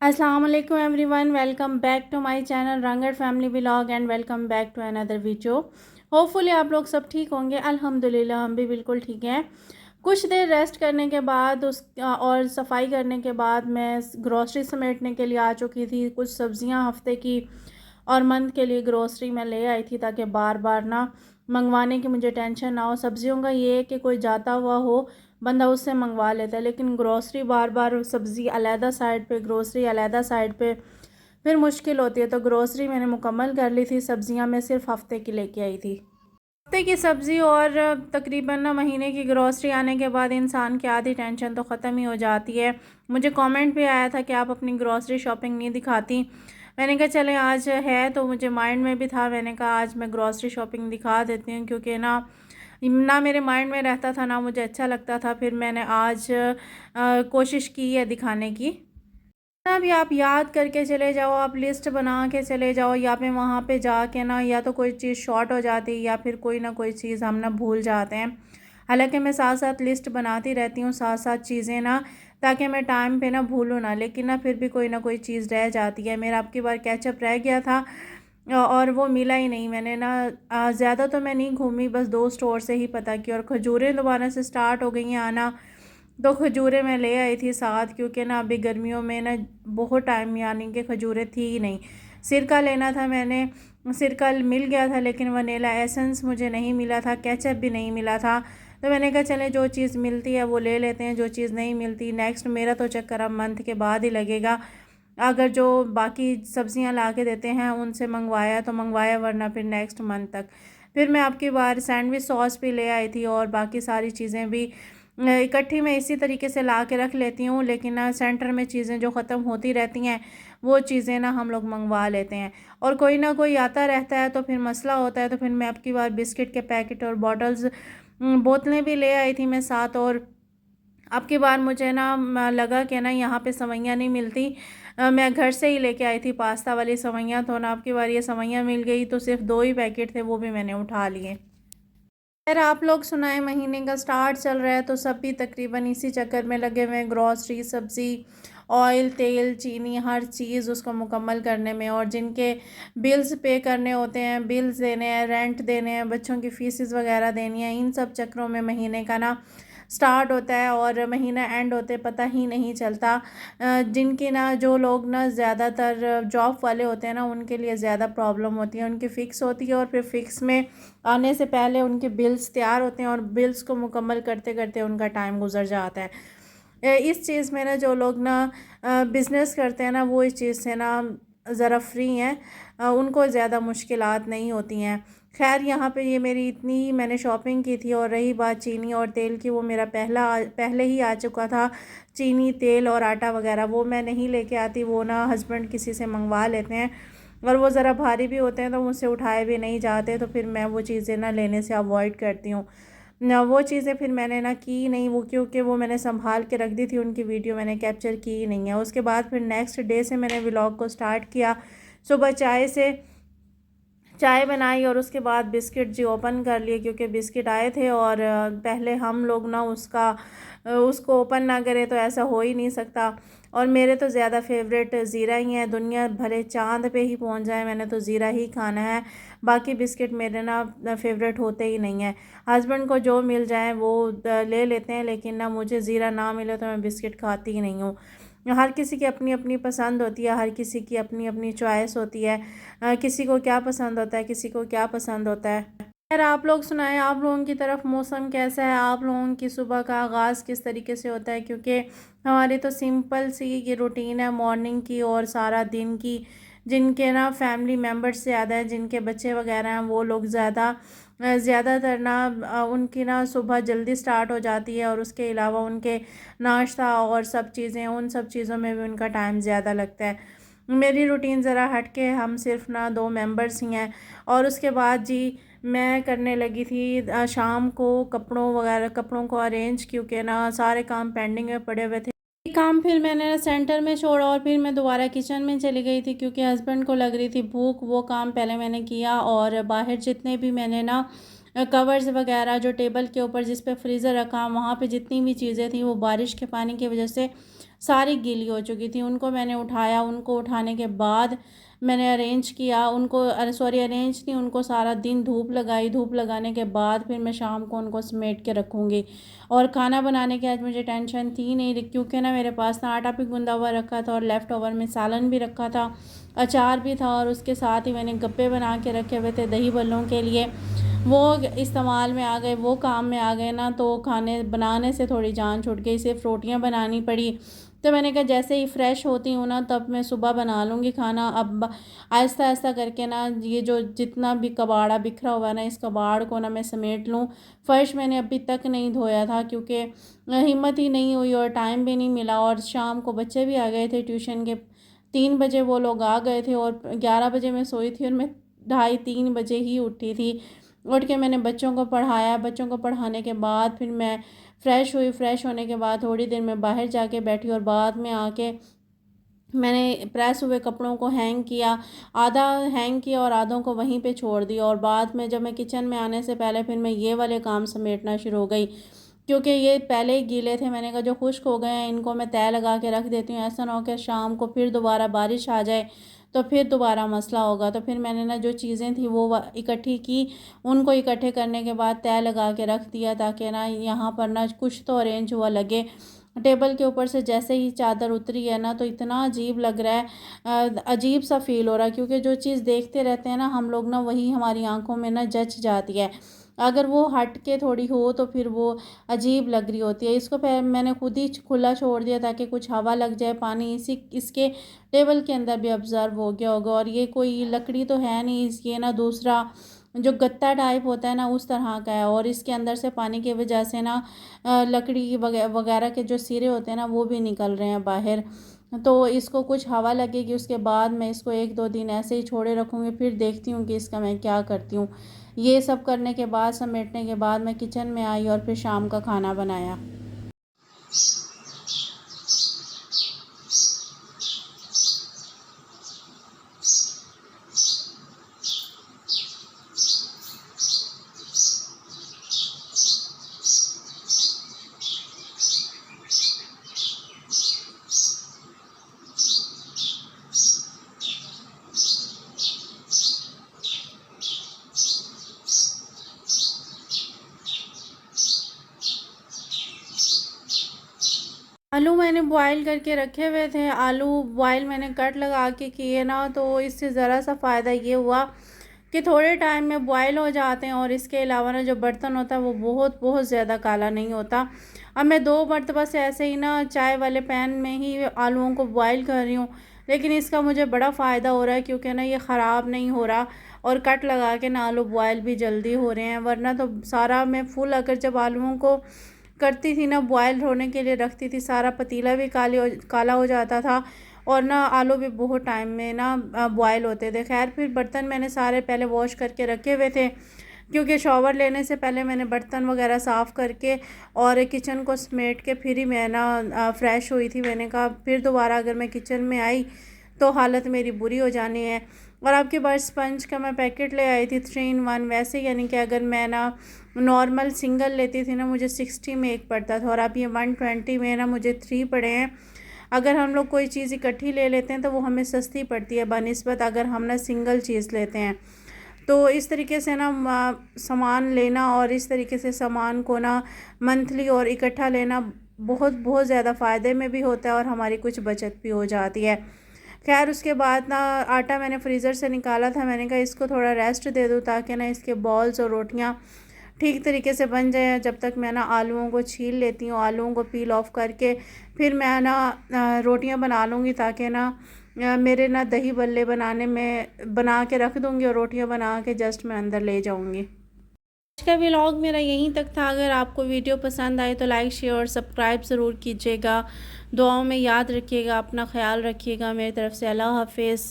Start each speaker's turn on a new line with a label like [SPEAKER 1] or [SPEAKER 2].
[SPEAKER 1] अस्सलाम वालेकुम everyone, welcome back to my channel Rangat family vlog and welcome back to another video. Hopefully आप लोग सब ठीक होंगे। अल्हम्दुलिल्लाह हम भी बिल्कुल ठीक हैं। कुछ देर रेस्ट करने के बाद और सफाई करने के बाद मैं ग्रॉसरी समेटने के लिए आ चुकी थी। कुछ सब्ज़ियां हफ्ते की और मंथ के लिए ग्रॉसरी में ले आई थी ताकि बार बार ना मंगवाने की मुझे टेंशन ना हो। सब्ज़ियों का ये है कि कोई जाता हुआ हो बंदा उससे मंगवा लेता है, लेकिन ग्रॉसरी बार बार सब्ज़ी अलहदा साइड पे, ग्रॉसरी अलहदा साइड पे, फिर मुश्किल होती है। तो ग्रॉसरी मैंने मुकम्मल कर ली थी। सब्ज़ियां मैं सिर्फ हफ्ते की लेके आई थी। हफ्ते की सब्ज़ी और तकरीबन ना महीने की ग्रॉसरी आने के बाद इंसान की आधी टेंशन तो ख़त्म ही हो जाती है। मुझे कमेंट भी आया था कि आप अपनी ग्रॉसरी शॉपिंग नहीं दिखाती। मैंने कहा चले आज है तो मुझे माइंड में भी था, मैंने कहा आज मैं ग्रॉसरी शॉपिंग दिखा देती हूँ, क्योंकि ना ना मेरे माइंड में रहता था ना मुझे अच्छा लगता था। फिर मैंने आज कोशिश की है दिखाने की। ना भी आप याद करके चले जाओ, आप लिस्ट बना के चले जाओ, या फिर वहाँ पे जाके ना या तो कोई चीज़ शॉर्ट हो जाती है या फिर कोई ना कोई चीज़ हम ना भूल जाते हैं। हालांकि मैं साथ साथ लिस्ट बनाती रहती हूँ, साथ साथ चीज़ें ना, ताकि मैं टाइम पे ना भूलूँ ना, लेकिन ना फिर भी कोई ना कोई चीज़ रह जाती है। मेरा अब की बार केचप रह गया था और वो मिला ही नहीं। मैंने ना ज़्यादा तो मैं नहीं घूमी, बस 2 स्टोर से ही पता किया। और खजूरें दोबारा से स्टार्ट हो गई हैं आना, तो खजूरें मैं ले आई थी साथ, क्योंकि ना अभी गर्मियों में ना बहुत टाइम यानी कि खजूरें थी ही नहीं। सिरका लेना था मैंने, सिरका मिल गया था लेकिन वनीला एसेंस मुझे नहीं मिला था, केचप भी नहीं मिला था। तो मैंने कहा चले जो चीज़ मिलती है वो ले लेते हैं, जो चीज़ नहीं मिलती नेक्स्ट मेरा तो चक्कर अब मंथ के बाद ही लगेगा। अगर जो बाकी सब्जियां ला के देते हैं उनसे मंगवाया तो मंगवाया, वरना फिर नेक्स्ट मंथ तक। फिर मैं आपकी बार सैंडविच सॉस भी ले आई थी और बाकी सारी चीज़ें भी इकट्ठी मैं इसी तरीके से ला के रख लेती हूँ, लेकिन ना सेंटर में चीज़ें जो ख़त्म होती रहती हैं वो चीज़ें ना हम लोग मंगवा लेते हैं। और कोई ना कोई आता रहता है तो फिर मसला होता है। तो फिर मैं आपकी बार बिस्किट के पैकेट और बॉटल्स, बोतलें भी ले आई थी मैं साथ। और अब की बार मुझे ना लगा कि ना यहाँ पे सेवइयाँ नहीं मिलती, मैं घर से ही लेके आई थी पास्ता वाली सेवइयाँ। तो ना अब की बार ये सेवइयाँ मिल गई, तो सिर्फ 2 ही पैकेट थे, वो भी मैंने उठा लिए। खैर आप लोग सुनाएं, महीने का स्टार्ट चल रहा है तो सब भी तकरीबन इसी चक्कर में लगे हुए हैं, ग्रॉसरी, सब्ज़ी, ऑयल, तेल, चीनी, हर चीज़ उसको मुकम्मल करने में। और जिनके बिल्स पे करने होते हैं, बिल्स देने हैं, रेंट देने हैं, बच्चों की फ़ीसेस वगैरह देनी है, इन सब चक्करों में महीने का ना स्टार्ट होता है और महीना एंड होते पता ही नहीं चलता। जिनकी ना, जो लोग ना ज़्यादातर जॉब वाले होते हैं ना, उनके लिए ज़्यादा प्रॉब्लम होती है। उनकी फ़िक्स होती है और फिर फ़िक्स में आने से पहले उनके बिल्स तैयार होते हैं और बिल्स को मुकम्मल करते करते उनका टाइम गुजर जाता है। इस चीज़ में ना जो लोग ना बिज़नेस करते हैं ना, वो इस चीज़ से ना ज़रा फ्री हैं, उनको ज़्यादा मुश्किलात नहीं होती हैं। खैर यहाँ पे ये मेरी इतनी ही मैंने शॉपिंग की थी। और रही बात चीनी और तेल की, वो मेरा पहले ही आ चुका था। चीनी, तेल और आटा वगैरह वो मैं नहीं लेके आती, वो ना हस्बैंड किसी से मंगवा लेते हैं और वो ज़रा भारी भी होते हैं तो मुझसे उठाए भी नहीं जाते, तो फिर मैं वो चीज़ें ना लेने से अवॉइड करती हूँ ना। वो चीज़ें फिर मैंने ना की नहीं, वो क्योंकि वो मैंने संभाल के रख दी थी, उनकी वीडियो मैंने कैप्चर की ही नहीं है। उसके बाद फिर नेक्स्ट डे से मैंने व्लॉग को स्टार्ट किया। सुबह चाय बनाई और उसके बाद बिस्किट जी ओपन कर लिए, क्योंकि बिस्किट आए थे और पहले हम लोग ना उसको ओपन ना करें तो ऐसा हो ही नहीं सकता। और मेरे तो ज़्यादा फेवरेट ज़ीरा ही है, दुनिया भले चांद पे ही पहुंच जाए मैंने तो ज़ीरा ही खाना है। बाकी बिस्किट मेरे ना फेवरेट होते ही नहीं हैं। हस्बैंड को जो मिल जाए वो ले लेते हैं, लेकिन ना मुझे ज़ीरा ना मिले तो मैं बिस्किट खाती ही नहीं हूँ। हर किसी की अपनी अपनी पसंद होती है, हर किसी की अपनी अपनी चॉइस होती है। किसी को क्या पसंद होता है, किसी को क्या पसंद होता है। खैर आप लोग सुनाएं, आप लोगों की तरफ मौसम कैसा है, आप लोगों की सुबह का आगाज़ किस तरीके से होता है। क्योंकि हमारी तो सिंपल सी ये रूटीन है मॉर्निंग की और सारा दिन की। जिनके ना फैमिली मेम्बर्स ज़्यादा हैं, जिनके बच्चे वगैरह हैं, वो लोग ज़्यादातर ना उनकी ना सुबह जल्दी स्टार्ट हो जाती है और उसके अलावा उनके नाश्ता और सब चीज़ें, उन सब चीज़ों में भी उनका टाइम ज़्यादा लगता है। मेरी रूटीन ज़रा हट के, हम सिर्फ ना 2 मेंबर्स ही हैं। और उसके बाद जी मैं करने लगी थी शाम को कपड़ों को अरेंज, क्योंकि ना सारे काम पेंडिंग में पड़े हुए थे। ये काम फिर मैंने ना सेंटर में छोड़ा और फिर मैं दोबारा किचन में चली गई थी, क्योंकि हस्बैंड को लग रही थी भूख। वो काम पहले मैंने किया और बाहर जितने भी मैंने ना कवर्स वगैरह, जो टेबल के ऊपर जिस पे फ्रीज़र रखा, वहाँ पे जितनी भी चीज़ें थी वो बारिश के पानी की वजह से सारी गीली हो चुकी थी। उनको मैंने उठाया, उनको उठाने के बाद मैंने अरेंज किया उनको, अरेंज नहीं, उनको सारा दिन धूप लगाई। धूप लगाने के बाद फिर मैं शाम को उनको समेट के रखूँगी। और खाना बनाने की आज मुझे टेंशन थी नहीं, क्योंकि ना मेरे पास ना आटा भी गूंदा हुआ रखा था और लेफ़्ट ओवर में सालन भी रखा था, अचार भी था, और उसके साथ ही मैंने गप्पे बना के रखे हुए थे दही बल्लों के लिए। वो इस्तेमाल में आ गए, वो काम में आ गए ना, तो खाने बनाने से थोड़ी जान छूट गई, सिर्फ रोटियां बनानी पड़ी। तो मैंने कहा जैसे ही फ़्रेश होती हूँ ना तब मैं सुबह बना लूँगी खाना। अब आहिस्ता आहिस्ता करके ना ये जो जितना भी कबाड़ा बिखरा हुआ है ना, इस कबाड़ को ना मैं समेट लूँ। फ़र्श मैंने अभी तक नहीं धोया था क्योंकि हिम्मत ही नहीं हुई और टाइम भी नहीं मिला, और शाम को बच्चे भी आ गए थे ट्यूशन के। 3 बजे वो लोग आ गए थे और 11 बजे मैं सोई थी और मैं 2:30-3 बजे ही उठी थी। उठ के मैंने बच्चों को पढ़ाया। बच्चों को पढ़ाने के बाद फिर मैं फ़्रेश हुई। फ़्रेश होने के बाद थोड़ी देर मैं बाहर जाके बैठी और बाद में आके मैंने प्रेस हुए कपड़ों को हैंग किया। आधा हैंग किया और आधों को वहीं पे छोड़ दिया, और बाद में जब मैं किचन में आने से पहले फिर मैं ये वाले काम समेटना शुरू हो गई, क्योंकि ये पहले ही गीले थे। मैंने कहा जो खुश्क हो गए हैं इनको मैं तह लगा के रख देती हूँ, ऐसा ना हो कि शाम को फिर दोबारा बारिश आ जाए तो फिर दोबारा मसला होगा। तो फिर मैंने ना जो चीज़ें थी वो इकट्ठी की, उनको इकट्ठे करने के बाद तह लगा के रख दिया, ताकि ना यहाँ पर ना कुछ तो अरेंज हुआ लगे। टेबल के ऊपर से जैसे ही चादर उतरी है ना, तो इतना अजीब लग रहा है, अजीब सा फील हो रहा है, क्योंकि जो चीज़ देखते रहते हैं ना हम लोग ना, वही हमारी आंखों में ना जच जाती है। अगर वो हट के थोड़ी हो तो फिर वो अजीब लग रही होती है। इसको मैंने खुद ही खुला छोड़ दिया ताकि कुछ हवा लग जाए, पानी इसके टेबल के अंदर भी ऑब्ज़र्व हो गया होगा। और ये कोई लकड़ी तो है नहीं, ये ना दूसरा जो गत्ता टाइप होता है ना उस तरह का है, और इसके अंदर से पानी की वजह से ना लकड़ी वगैरह के जो सिरे होते हैं ना वो भी निकल रहे हैं बाहर। तो इसको कुछ हवा लगेगी, उसके बाद मैं इसको 1-2 दिन ऐसे ही छोड़े रखूँगी, फिर देखती हूँ कि इसका मैं क्या करती हूँ। ये सब करने के बाद, समेटने के बाद मैं किचन में आई और फिर शाम का खाना बनाया। आलू मैंने बॉईल करके रखे हुए थे। आलू बॉईल मैंने कट लगा के किए ना, तो इससे ज़रा सा फ़ायदा ये हुआ कि थोड़े टाइम में बॉईल हो जाते हैं, और इसके अलावा ना जो बर्तन होता है वो बहुत बहुत ज़्यादा काला नहीं होता। अब मैं 2 मरतबा से ऐसे ही ना चाय वाले पैन में ही आलूओं को बॉईल कर रही हूँ, लेकिन इसका मुझे बड़ा फ़ायदा हो रहा है, क्योंकि ना ये ख़राब नहीं हो रहा, और कट लगा के ना आलू बॉईल भी जल्दी हो रहे हैं। वरना तो सारा मैं फुल अगर जब आलूओं को करती थी ना, बॉयल होने के लिए रखती थी, सारा पतीला भी काला हो जाता था, और ना आलू भी बहुत टाइम में ना बॉयल होते थे। खैर फिर बर्तन मैंने सारे पहले वॉश करके रखे हुए थे, क्योंकि शॉवर लेने से पहले मैंने बर्तन वगैरह साफ़ करके और किचन को समेट के फिर ही मैं ना फ़्रेश हुई थी। मैंने कहा फिर दोबारा अगर मैं किचन में आई तो हालत मेरी बुरी हो जानी है। और आपके पास स्पंज का मैं पैकेट ले आई थी 3 in 1 वैसे, यानी कि अगर मैं ना नॉर्मल सिंगल लेती थी ना मुझे 60 में एक पड़ता था, और अब ये 120 में ना मुझे 3 पड़े हैं। अगर हम लोग कोई चीज़ इकट्ठी ले लेते हैं तो वो हमें सस्ती पड़ती है बनिस्बत अगर हम ना सिंगल चीज़ लेते हैं। तो इस तरीके से ना सामान लेना और इस तरीके से सामान को ना मंथली और इकट्ठा लेना बहुत बहुत ज़्यादा फ़ायदे में भी होता है, और हमारी कुछ बचत भी हो जाती है। खैर उसके बाद ना आटा मैंने फ्रीज़र से निकाला था। मैंने कहा इसको थोड़ा रेस्ट दे दूँ ताकि ना इसके बॉल्स और रोटियां ठीक तरीके से बन जाए। जब तक मैं ना आलूओं को छील लेती हूँ, आलूओं को पील ऑफ करके फिर मैं ना रोटियां बना लूँगी, ताकि ना मेरे ना दही बल्ले बनाने में बना के रख दूँगी और रोटियां बना के जस्ट मैं अंदर ले जाऊँगी। आज का व्लॉग मेरा यहीं तक था। अगर आपको वीडियो पसंद आए तो लाइक शेयर और सब्सक्राइब ज़रूर कीजिएगा। दुआओं में याद रखिएगा, अपना ख्याल रखिएगा। मेरी तरफ से अल्लाह हाफिज़।